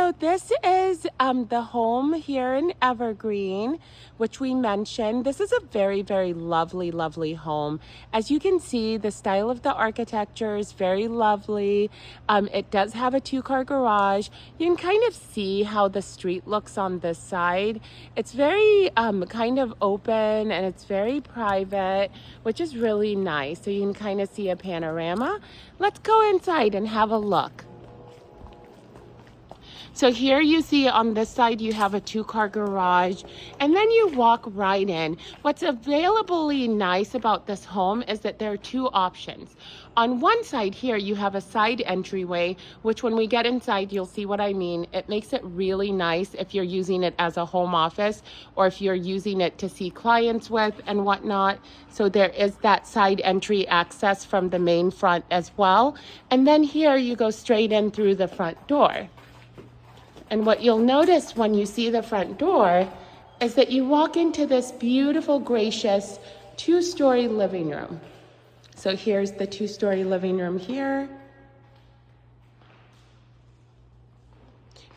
So this is the home here in Evergrene, which we mentioned. This is a very, very lovely, lovely home. As you can see, the style of the architecture is very lovely. It does have a 2-car garage. You can kind of see how the street looks on this side. It's very kind of open and it's very private, which is really nice. So you can kind of see a panorama. Let's go inside and have a look. So here you see on this side, you have a 2-car garage, and then you walk right in. What's availably nice about this home is that there are 2 options. On one side here, you have a side entryway, which when we get inside, you'll see what I mean. It makes it really nice if you're using it as a home office or if you're using it to see clients with and whatnot. So there is that side entry access from the main front as well. And then here you go straight in through the front door. And what you'll notice when you see the front door is that you walk into this beautiful, gracious 2-story living room. So here's the 2-story living room here.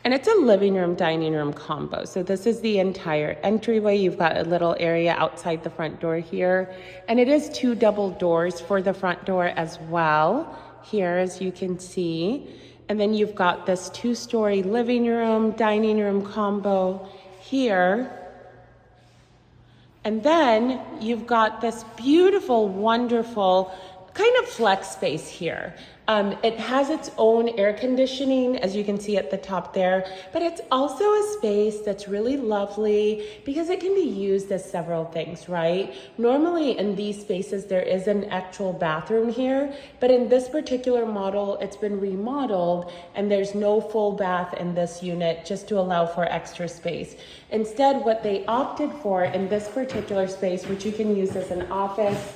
And it's a living room, dining room combo. So this is the entire entryway. You've got a little area outside the front door here. And it is 2 double doors for the front door as well, here as you can see. And then you've got this 2-story living room, dining room combo here. And then you've got this beautiful, wonderful kind of flex space here. It has its own air conditioning, as you can see at the top there, but it's also a space that's really lovely because it can be used as several things, right? Normally in these spaces, there is an actual bathroom here, but in this particular model, it's been remodeled and there's no full bath in this unit just to allow for extra space. Instead, what they opted for in this particular space, which you can use as an office,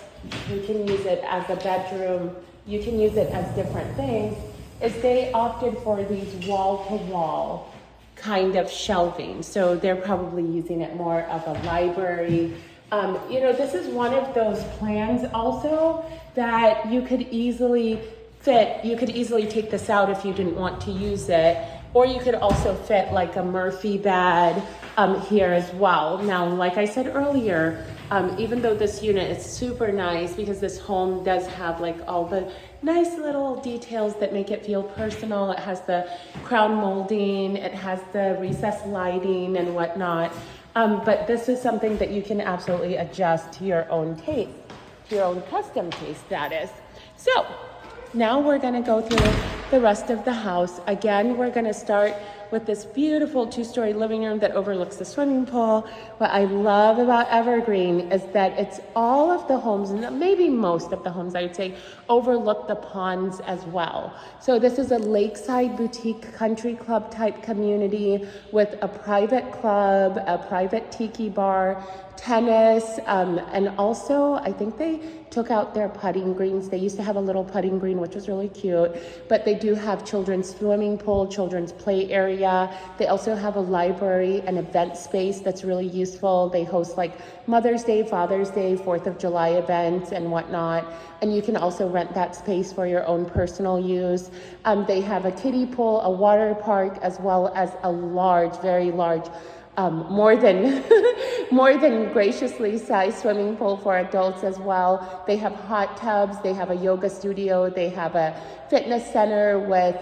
you can use it as a bedroom, you can use it as different things, is they opted for these wall-to-wall kind of shelving. So they're probably using it more of a library. This is one of those plans also that you could easily fit. You could easily take this out if you didn't want to use it. Or you could also fit like a Murphy bed here as well. Now, like I said earlier, even though this unit is super nice because this home does have like all the nice little details that make it feel personal. It has the crown molding, it has the recessed lighting and whatnot. But this is something that you can absolutely adjust to your own taste, to your own custom taste, that is. So now we're gonna go through the rest of the house. Again, we're gonna start with this beautiful 2-story living room that overlooks the swimming pool. What I love about Evergrene is that it's all of the homes, and maybe most of the homes I would say, overlook the ponds as well. So this is a lakeside boutique country club type community with a private club, a private tiki bar, tennis, and also I think they took out their putting greens. They used to have a little putting green, which was really cute, but they do have children's swimming pool, children's play area. They also have a library, an event space that's really useful. They host like Mother's Day, Father's Day, 4th of July events and whatnot. And you can also rent that space for your own personal use. They have a kiddie pool, a water park, as well as a large, very large, more than graciously sized swimming pool for adults as well. They have hot tubs, they have a yoga studio, they have a fitness center with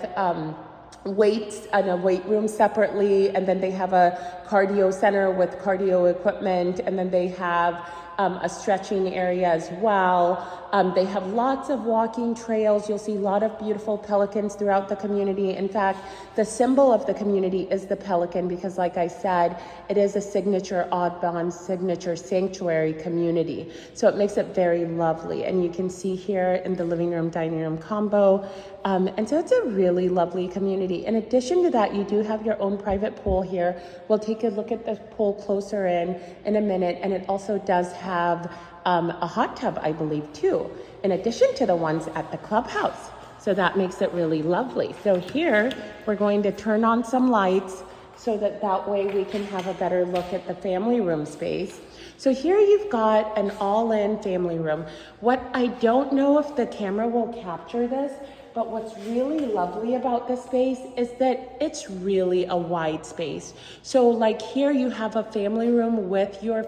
weights and a weight room separately, and then they have a cardio center with cardio equipment, and then they have a stretching area as well. They have lots of walking trails. You'll see a lot of beautiful pelicans throughout the community. In fact, the symbol of the community is the pelican because, like I said, it is a signature Audubon signature sanctuary community. So it makes it very lovely. And you can see here in the living room, dining room combo. And so it's a really lovely community. In addition to that, you do have your own private pool here. We'll take a look at the pool closer in a minute. And it also does have a hot tub, I believe, too, in addition to the ones at the clubhouse. So that makes it really lovely. So here, we're going to turn on some lights so that way we can have a better look at the family room space. So here you've got an all-in family room. What I don't know if the camera will capture this, But what's really lovely about this space is that it's really a wide space. So like here you have a family room with your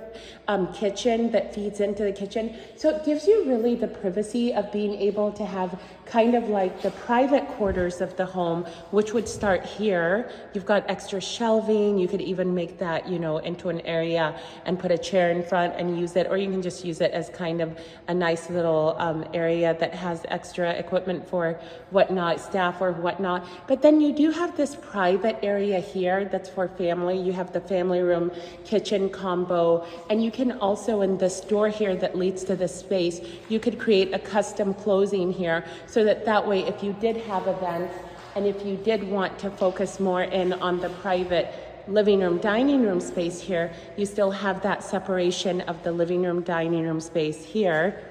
kitchen that feeds into the kitchen. So it gives you really the privacy of being able to have kind of like the private quarters of the home, which would start here. You've got extra shelving. You could even make that, you know, into an area and put a chair in front and use it, or you can just use it as kind of a nice little area that has extra equipment for whatnot, staff or whatnot. But then you do have this private area here that's for family. You have the family room, kitchen combo, and you can also, in this door here that leads to this space, you could create a custom closing here so that way if you did have events and if you did want to focus more in on the private living room, dining room space here, you still have that separation of the living room, dining room space here,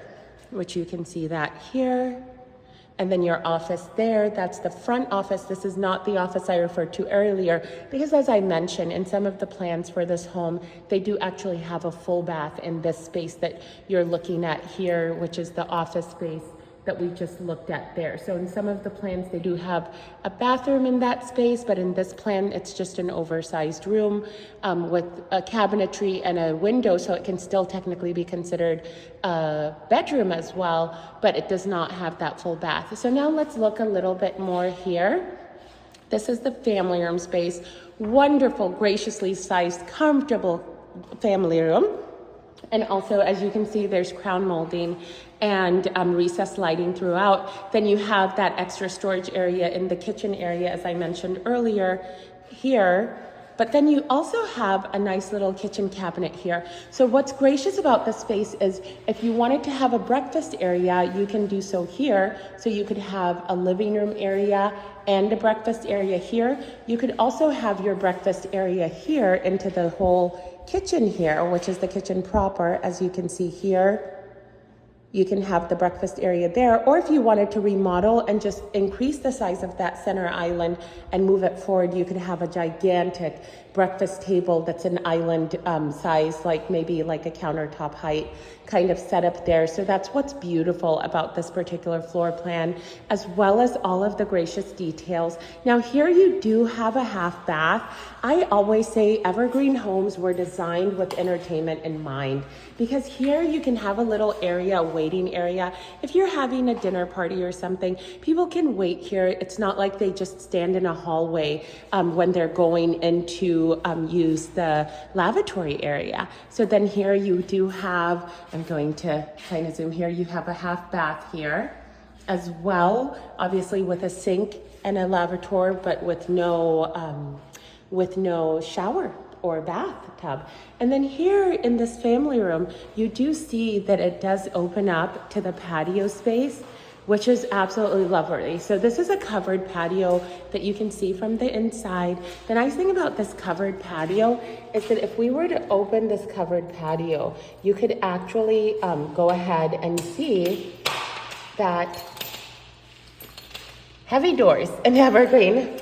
which you can see that here. And then your office there, that's the front office. This is not the office I referred to earlier, because as I mentioned, in some of the plans for this home, they do actually have a full bath in this space that you're looking at here, which is the office space that we just looked at there. So in some of the plans, they do have a bathroom in that space, but in this plan, it's just an oversized room with a cabinetry and a window, so it can still technically be considered a bedroom as well, but it does not have that full bath. So now let's look a little bit more here. This is the family room space. Wonderful, graciously sized, comfortable family room. And also, as you can see, there's crown molding and recessed lighting throughout. Then you have that extra storage area in the kitchen area, as I mentioned earlier, here. But then you also have a nice little kitchen cabinet here. So what's gracious about this space is if you wanted to have a breakfast area, you can do so here. So you could have a living room area and a breakfast area here. You could also have your breakfast area here into the whole kitchen here, which is the kitchen proper, as you can see here. You can have the breakfast area there, or if you wanted to remodel and just increase the size of that center island and move it forward, you could have a gigantic breakfast table that's an island size, like maybe like a countertop height kind of setup there. So that's what's beautiful about this particular floor plan, as well as all of the gracious details. Now here you do have a half bath. I always say Evergreen homes were designed with entertainment in mind, because here you can have a little area, a waiting area. If you're having a dinner party or something, people can wait here. It's not like they just stand in a hallway when they're going into use the lavatory area. So then here you do have, I'm going to kind of zoom here, you have a half bath here as well, obviously with a sink and a lavatory, but with no shower or bathtub. And then here in this family room, you do see that it does open up to the patio space, which is absolutely lovely. So this is a covered patio that you can see from the inside. The nice thing about this covered patio is that if we were to open this covered patio, you could actually go ahead and see that heavy doors in Evergrene.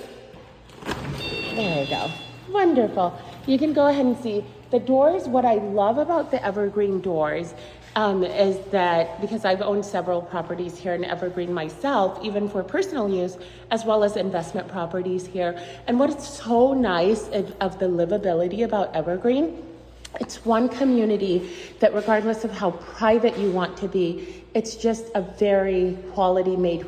There we go. Wonderful. You can go ahead and see the doors. What I love about the Evergreen doors is that, because I've owned several properties here in Evergreen myself, even for personal use, as well as investment properties here. And what is so nice of the livability about Evergreen, it's one community that, regardless of how private you want to be, it's just a very quality made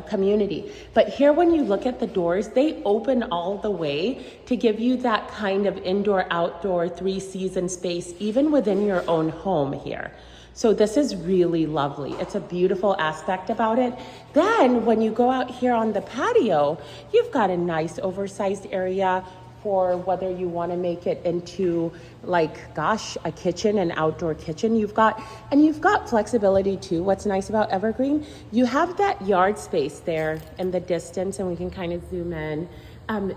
community. But here, when you look at the doors, they open all the way to give you that kind of indoor, outdoor, 3-season space, even within your own home here. So this is really lovely. It's a beautiful aspect about it. Then when you go out here on the patio, you've got a nice oversized area for whether you want to make it into, like, gosh, a kitchen, an outdoor kitchen. You've got flexibility too. What's nice about Evergreen, you have that yard space there in the distance, and we can kind of zoom in.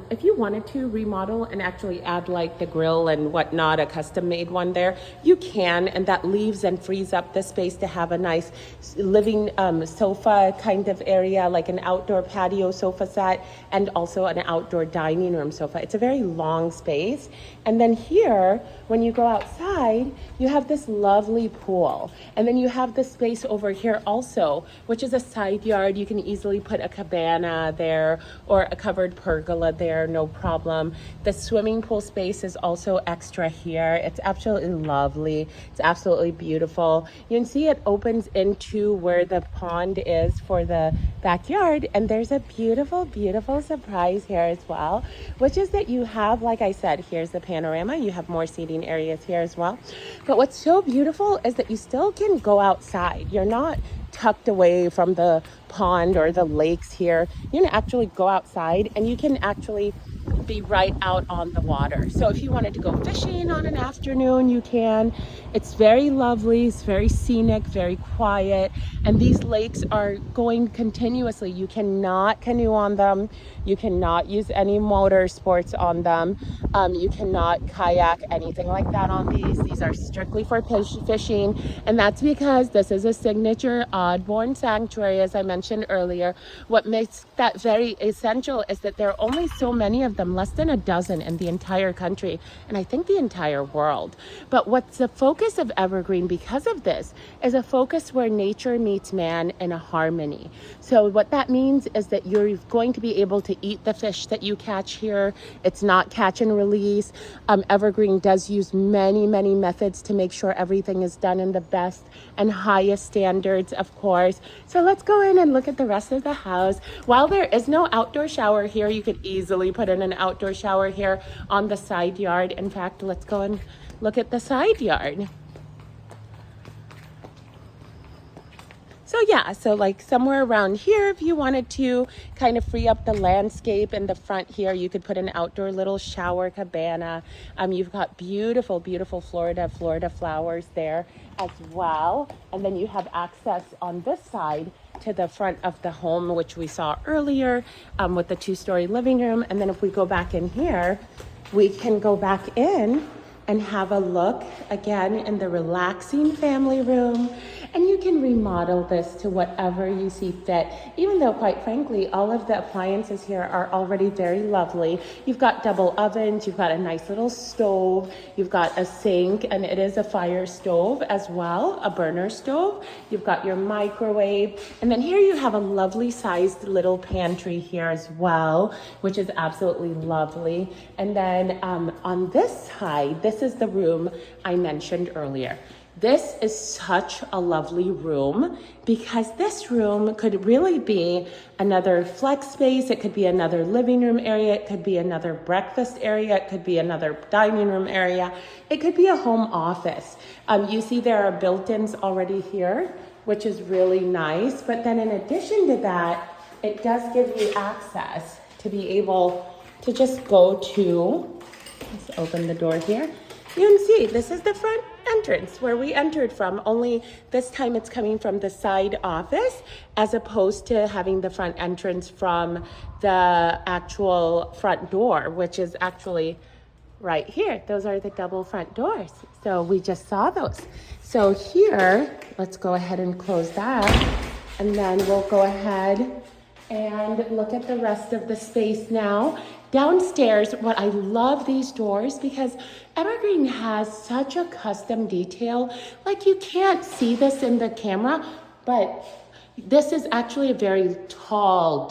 if you wanted to remodel and actually add like the grill and whatnot, a custom made one there, you can, and that leaves and frees up the space to have a nice living sofa kind of area, like an outdoor patio sofa set, and also an outdoor dining room sofa. It's a very long space. And then here, when you go outside, you have this lovely pool. And then you have this space over here also, which is a side yard. You can easily put a cabana there or a covered pergola there, no problem. The swimming pool space is also extra here. It's absolutely lovely. It's absolutely beautiful. You can see it opens into where the pond is for the backyard. And there's a beautiful, beautiful surprise here as well, which is that you have, like I said, here's the panorama. You have more seating areas here as well. But what's so beautiful is that you still can go outside. You're not tucked away from the pond or the lakes here. You can actually go outside and you can actually be right out on the water. So if you wanted to go fishing on an afternoon, you can. It's very lovely, it's very scenic, very quiet, and these lakes are going continuously. You cannot canoe on them, you cannot use any motor sports on them, you cannot kayak, anything like that on these. These are strictly for fishing, and that's because this is a signature oddborn sanctuary, as I mentioned earlier. What makes that very essential is that there are only so many of them, less than a dozen in the entire country, and I think the entire world. But what's the focus of Evergrene because of this is a focus where nature meets man in a harmony. So what that means is that you're going to be able to eat the fish that you catch here. It's not catch and release. Evergrene does use many, many methods to make sure everything is done in the best and highest standards, of course. So let's go in and look at the rest of the house. While there is no outdoor shower here, you could easily put in an outdoor shower here on the side yard. In fact, let's go and look at the side yard. So yeah, so like somewhere around here, if you wanted to kind of free up the landscape in the front here, you could put an outdoor little shower cabana. You've got beautiful, beautiful Florida flowers there as well. And then you have access on this side to the front of the home, which we saw earlier with the 2-story living room. And then if we go back in here, we can go back in and have a look again in the relaxing family room. And you can remodel this to whatever you see fit, even though quite frankly, all of the appliances here are already very lovely. You've got double ovens, you've got a nice little stove, you've got a sink, and it is a fire stove as well, a burner stove. You've got your microwave. And then here you have a lovely sized little pantry here as well, which is absolutely lovely. And then on this side, this is the room I mentioned earlier. This is such a lovely room because this room could really be another flex space. It could be another living room area. It could be another breakfast area. It could be another dining room area. It could be a home office. You see there are built-ins already here, which is really nice. But then in addition to that, it does give you access to be able to just go to, let's open the door here. You can see this is the front entrance where we entered from, only this time it's coming from the side office as opposed to having the front entrance from the actual front door, which is actually right here. Those are the double front doors. So we just saw those. So here, let's go ahead and close that. And then we'll go ahead and look at the rest of the space now. Downstairs, what I love these doors because Evergrene has such a custom detail. Like you can't see this in the camera, but this is actually a very tall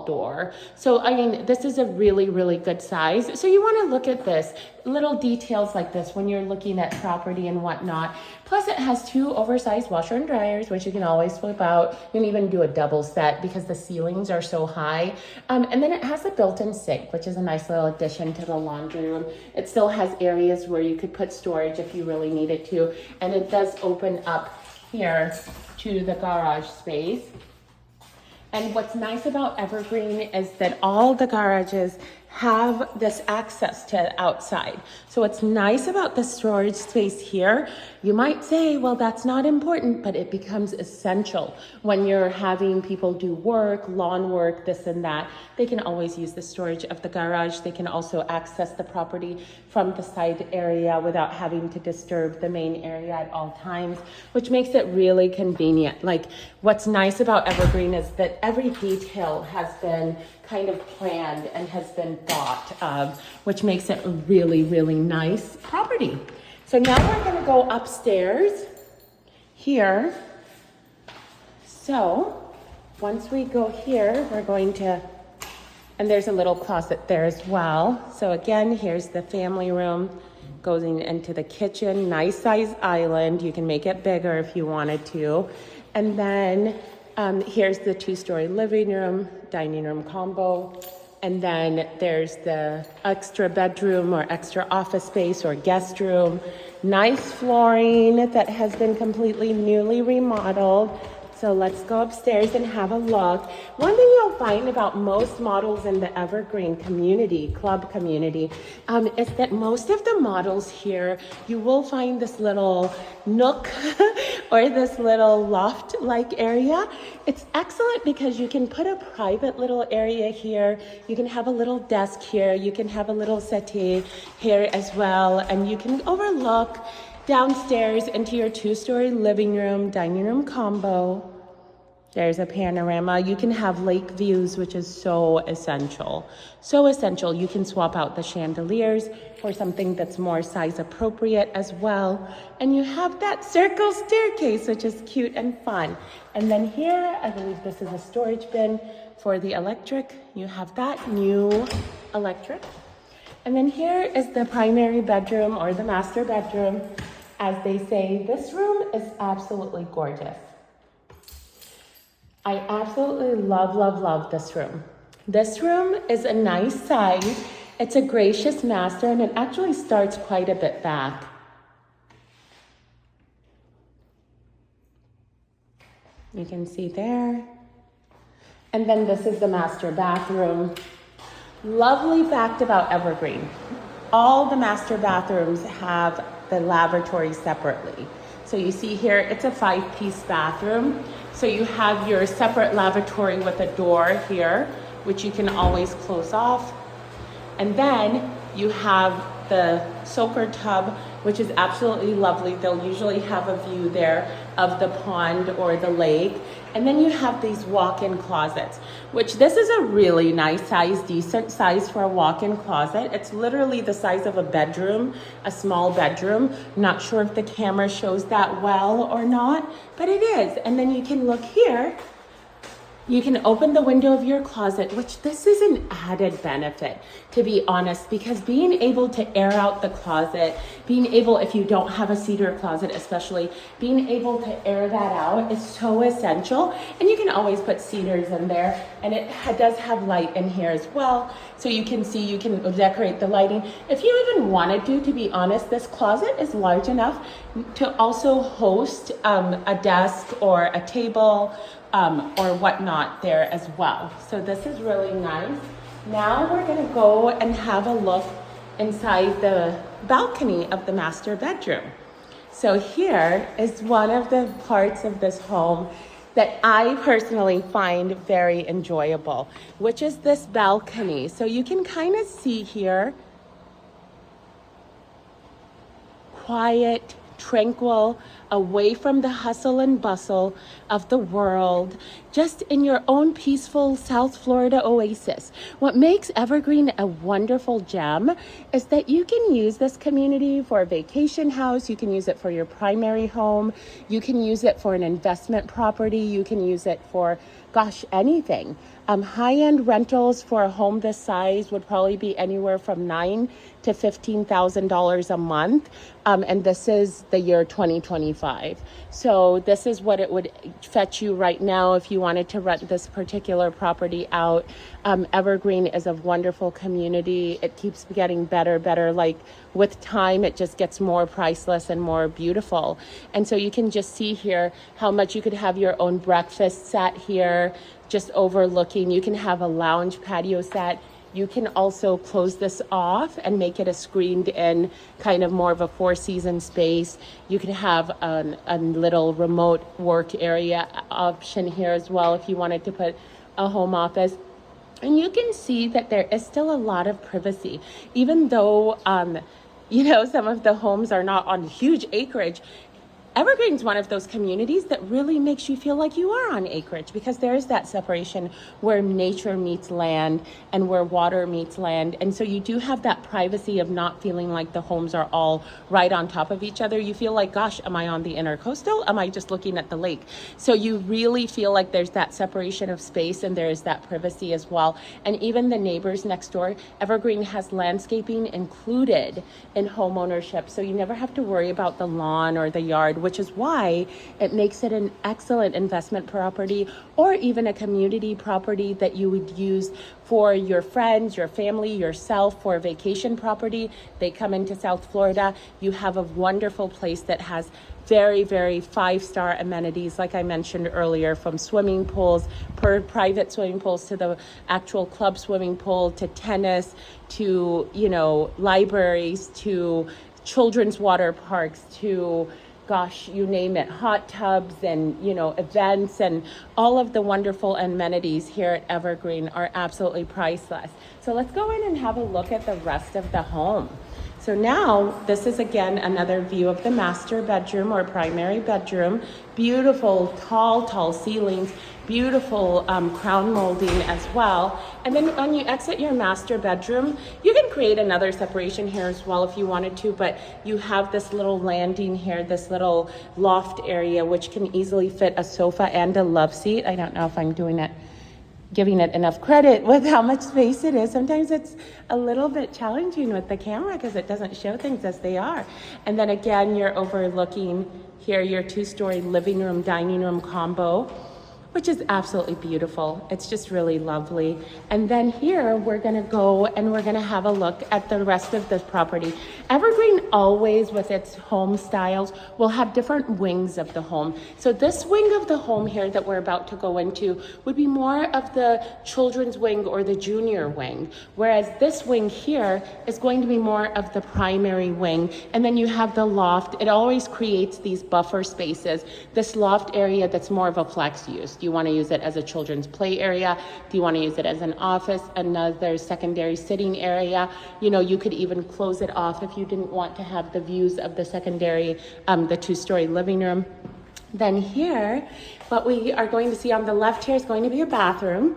door. So, I mean, this is a really, really good size. So you want to look at this, little details like this when you're looking at property and whatnot. Plus it has 2 oversized washer and dryers, which you can always flip out. You can even do a double set because the ceilings are so high. And then it has a built-in sink, which is a nice little addition to the laundry room. It still has areas where you could put storage if you really needed to. And it does open up here to the garage space. And what's nice about Evergrene is that all the garages have this access to outside. So what's nice about the storage space here, you might say, well, that's not important, but it becomes essential when you're having people do work, lawn work, this and that. They can always use the storage of the garage. They can also access the property from the side area without having to disturb the main area at all times, which makes it really convenient. Like, what's nice about Evergrene is that every detail has been kind of planned and has been thought of, which makes it a really, really nice property. So now we're gonna go upstairs here. So once we go here, we're going to, and there's a little closet there as well. So again, here's the family room, going into the kitchen, nice size island. You can make it bigger if you wanted to. And then here's the 2-story living room, dining room combo. And then there's the extra bedroom or extra office space or guest room. Nice flooring that has been completely newly remodeled. So let's go upstairs and have a look. One thing you'll find about most models in the Evergrene community, club community, is that most of the models here, you will find this little nook or this little loft-like area. It's excellent because you can put a private little area here. You can have a little desk here. You can have a little settee here as well. And you can overlook downstairs into your 2-story living room, dining room combo. There's a panorama. You can have lake views, which is so essential. So essential. You can swap out the chandeliers for something that's more size appropriate as well. And you have that circle staircase, which is cute and fun. And then here, I believe this is a storage bin for the electric. You have that new electric. And then here is the primary bedroom or the master bedroom. As they say, this room is absolutely gorgeous. I absolutely love, love, love this room. This room is a nice size. It's a gracious master, and it actually starts quite a bit back. You can see there. And then this is the master bathroom. Lovely fact about Evergrene. All the master bathrooms have the lavatory separately. So you see here, it's a 5-piece bathroom. So you have your separate lavatory with a door here, which you can always close off. And then you have the soaker tub, which is absolutely lovely. They'll usually have a view there of the pond or the lake. And then you have these walk-in closets, which this is a really nice size, decent size for a walk-in closet. It's literally the size of a bedroom, a small bedroom. Not sure if the camera shows that well or not, but it is. And then you can look here. You can open the window of your closet, which this is an added benefit, to be honest, because being able to air out the closet, being able, if you don't have a cedar closet especially, being able to air that out is so essential. And you can always put cedars in there, and it does have light in here as well. So you can see, you can decorate the lighting. If you even wanted to be honest, this closet is large enough to also host a desk or a table or whatnot there as well. So this is really nice. Now we're gonna go and have a look inside the balcony of the master bedroom. So here is one of the parts of this home that I personally find very enjoyable, which is this balcony. So you can kind of see here, quiet, tranquil, away from the hustle and bustle of the world, just in your own peaceful South Florida oasis. What makes Evergrene a wonderful gem is that you can use this community for a vacation house, you can use it for your primary home, you can use it for an investment property, you can use it for, gosh, anything. High-end rentals for a home this size would probably be anywhere from $9,000 to $15,000 a month. And this is the year 2025. So this is what it would fetch you right now if you wanted to rent this particular property out. Evergrene is a wonderful community. It keeps getting better. Like with time, it just gets more priceless and more beautiful. And so you can just see here how much you could have your own breakfast set here, just overlooking. You can have a lounge patio set You can also close this off and make it a screened in kind of more of a 4-season space. You could have a little remote work area option here as well if you wanted to put a home office. And you can see that there is still a lot of privacy, even though, some of the homes are not on huge acreage. Evergrene is one of those communities that really makes you feel like you are on acreage, because there is that separation where nature meets land and where water meets land. And so you do have that privacy of not feeling like the homes are all right on top of each other. You feel like, gosh, am I on the intercoastal? Am I just looking at the lake? So you really feel like there's that separation of space and there is that privacy as well. And even the neighbors next door, Evergrene has landscaping included in home ownership. So you never have to worry about the lawn or the yard, which is why it makes it an excellent investment property, or even a community property that you would use for your friends, your family, yourself, for a vacation property. They come into South Florida. You have a wonderful place that has very, very 5-star amenities, like I mentioned earlier, from swimming pools, private swimming pools, to the actual club swimming pool, to tennis, to, libraries, to children's water parks, to you name it, hot tubs and, events, and all of the wonderful amenities here at Evergrene are absolutely priceless. So let's go in and have a look at the rest of the home. So now this is again another view of the master bedroom or primary bedroom. Beautiful, tall ceilings, beautiful crown molding as well. And then when you exit your master bedroom, you can create another separation here as well if you wanted to, but you have this little landing here, this little loft area, which can easily fit a sofa and a love seat. I don't know if I'm giving it enough credit with how much space it is. Sometimes it's a little bit challenging with the camera because it doesn't show things as they are. And then again, you're overlooking here your 2-story living room, dining room combo, which is absolutely beautiful. It's just really lovely. And then here we're gonna go and we're gonna have a look at the rest of the property. Evergreen always, with its home styles, will have different wings of the home. So this wing of the home here that we're about to go into would be more of the children's wing or the junior wing, whereas this wing here is going to be more of the primary wing. And then you have the loft. It always creates these buffer spaces. This loft area that's more of a flex use. Do you want to use it as a children's play area? Do you want to use it as an office, another secondary sitting area? You could even close it off if you didn't want to have the views of the secondary, the 2-story living room. Then here, what we are going to see on the left here is going to be a bathroom.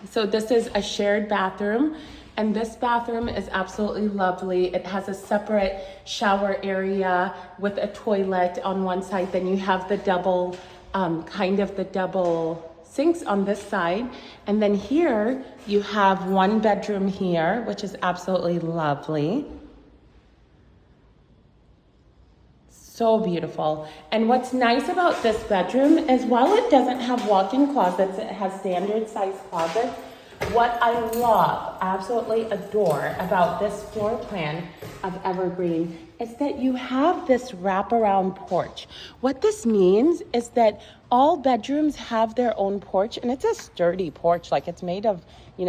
So this is a shared bathroom. And this bathroom is absolutely lovely. It has a separate shower area with a toilet on one side. Then you have the double sinks on this side. And then here you have one bedroom here, which is absolutely lovely. So beautiful. And what's nice about this bedroom is, while it doesn't have walk-in closets, it has standard size closets. What I love, absolutely adore about this floor plan of Evergrene is that you have this wraparound porch. What this means is that all bedrooms have their own porch, and it's a sturdy porch, like it's made of,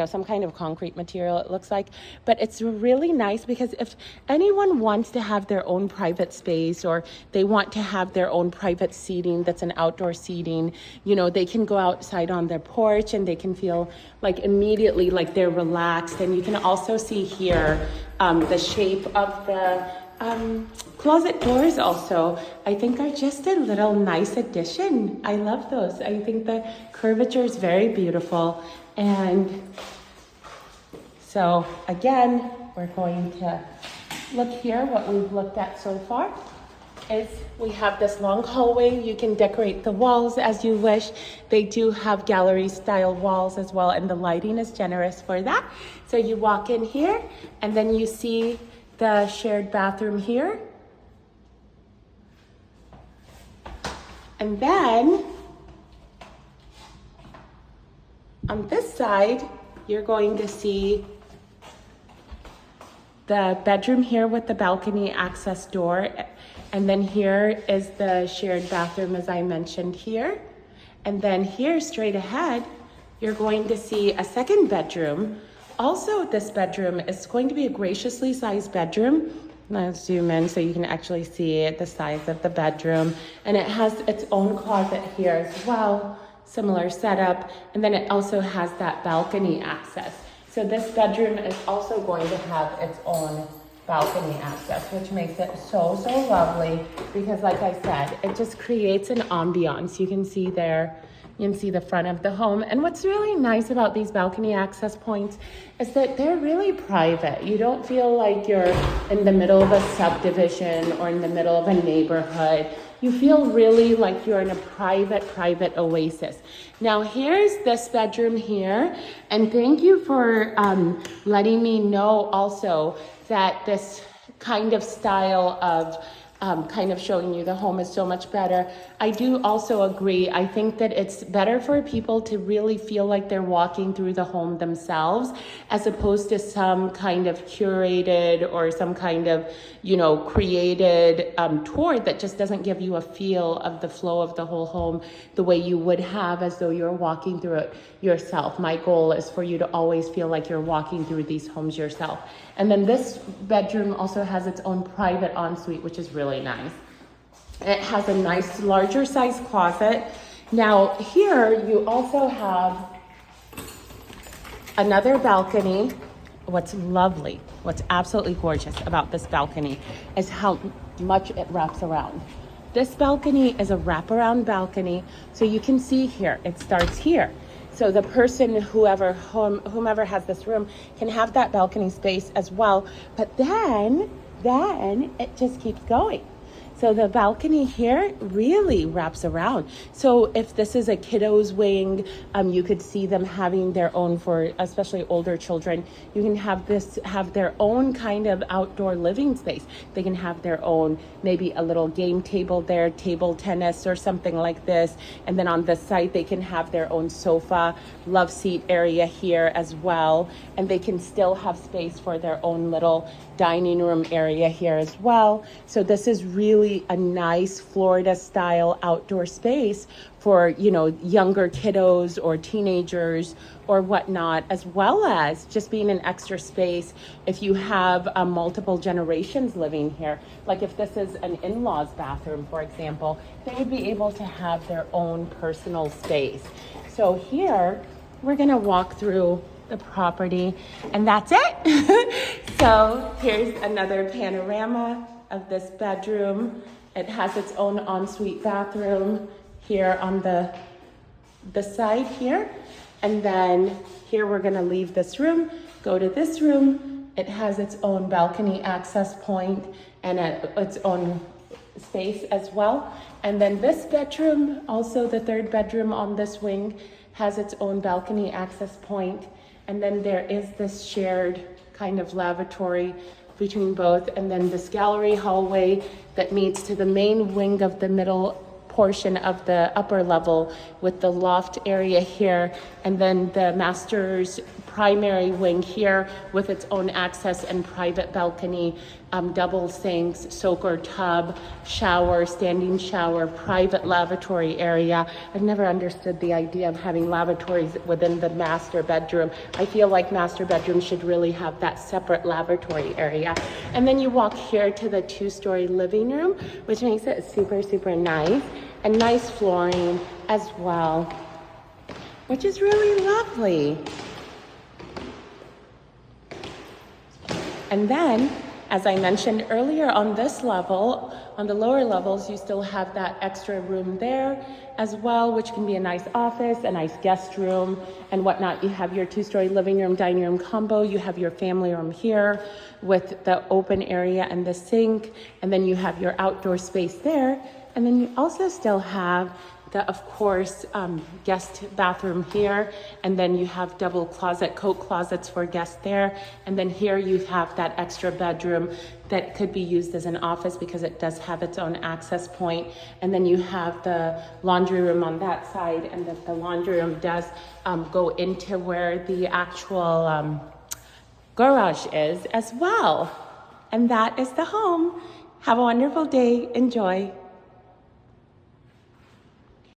some kind of concrete material, it looks like. But it's really nice because if anyone wants to have their own private space, or they want to have their own private seating that's an outdoor seating, they can go outside on their porch and they can feel like immediately like they're relaxed. And you can also see here the shape of the closet doors also, I think, are just a little nice addition. I love those. I think the curvature is very beautiful. And so again, we're going to look here. What we've looked at so far is we have this long hallway. You can decorate the walls as you wish. They do have gallery style walls as well, and the lighting is generous for that. So you walk in here and then you see the shared bathroom here. And then on this side, you're going to see the bedroom here with the balcony access door. And then here is the shared bathroom, as I mentioned here. And then here, straight ahead, you're going to see a second bedroom, also, this bedroom is going to be a graciously sized bedroom. Let's zoom in so you can actually see the size of the bedroom. And it has its own closet here as well, similar setup. And then it also has that balcony access. So this bedroom is also going to have its own balcony access, which makes it so, so lovely because like I said, it just creates an ambiance. You can see there, you can see the front of the home. And what's really nice about these balcony access points is that they're really private. You don't feel like you're in the middle of a subdivision or in the middle of a neighborhood. You feel really like you're in a private oasis. Now here's this bedroom here. And thank you for letting me know also that this kind of style of kind of showing you the home is so much better. I do also agree. I think that it's better for people to really feel like they're walking through the home themselves as opposed to some kind of curated or some kind of, you know, created tour that just doesn't give you a feel of the flow of the whole home the way you would have as though you're walking through it yourself. My goal is for you to always feel like you're walking through these homes yourself. And then this bedroom also has its own private ensuite, which is really nice. It has a nice larger size closet. Now here you also have another balcony. What's lovely, what's absolutely gorgeous about this balcony is how much it wraps around. This balcony is a wraparound balcony. So you can see here, it starts here. So the person, whomever has this room can have that balcony space as well. But then it just keeps going. So the balcony here really wraps around. So if this is a kiddo's wing, you could see them having their own, for especially older children, you can have their own kind of outdoor living space. They can have their own, maybe a little game table there, table tennis or something like this. And then on this side, they can have their own sofa, love seat area here as well. And they can still have space for their own little dining room area here as well. So this is really a nice Florida style outdoor space for, you know, younger kiddos or teenagers or whatnot, as well as just being an extra space if you have multiple generations living here. Like if this is an in-laws bathroom, for example, they would be able to have their own personal space. So here we're gonna walk through the property and that's it. So here's another panorama of this bedroom. It has its own ensuite bathroom here on the side here. And then here we're gonna leave this room, go to this room. It has its own balcony access point and its own space as well. And then this bedroom, also the third bedroom on this wing, has its own balcony access point. And then there is this shared kind of lavatory between both, and then this gallery hallway that meets to the main wing of the middle portion of the upper level with the loft area here, and then the master's primary wing here with its own access and private balcony, double sinks, soaker tub, shower, standing shower, private lavatory area. I've never understood the idea of having lavatories within the master bedroom. I feel like master bedrooms should really have that separate lavatory area. And then you walk here to the 2-story living room, which makes it super, super nice, and nice flooring as well, which is really lovely. And then, as I mentioned earlier, on this level, on the lower levels, you still have that extra room there as well, which can be a nice office, a nice guest room and whatnot. You have your 2-story living room, dining room combo. You have your family room here with the open area and the sink. And then you have your outdoor space there. And then you also still have the, of course, guest bathroom here. And then you have double coat closets for guests there. And then here you have that extra bedroom that could be used as an office because it does have its own access point. And then you have the laundry room on that side, and the laundry room does go into where the actual garage is as well. And that is the home. Have a wonderful day. Enjoy.